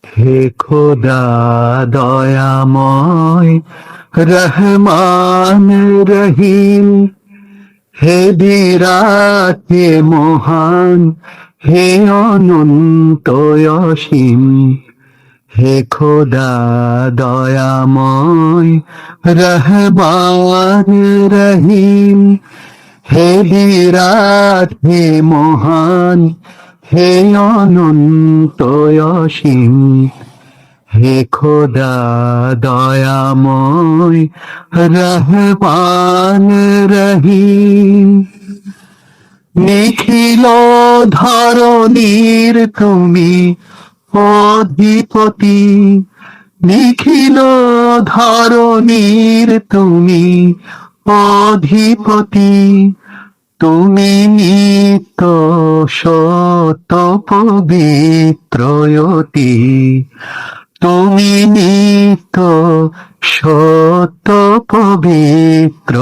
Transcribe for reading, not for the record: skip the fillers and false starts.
হে খোদা দয়াময় রহমান রহিম, হে বিরাট হে মহান, হে অনন্ত অসীম। হে খোদা দয়াময় রহমান রহিম, হে বিরাট হে মহান, হে অনন্ত অসীম। হে খোদা দয়াময় রহমান রহিম, নিখিল ধরণীর তুমি অধিপতি, নিখিল ধরণীর তুমি অধিপতি। তুমি নিত্য সত পবিত্রয়তি, তুমি নিত্য সত পবিত্র।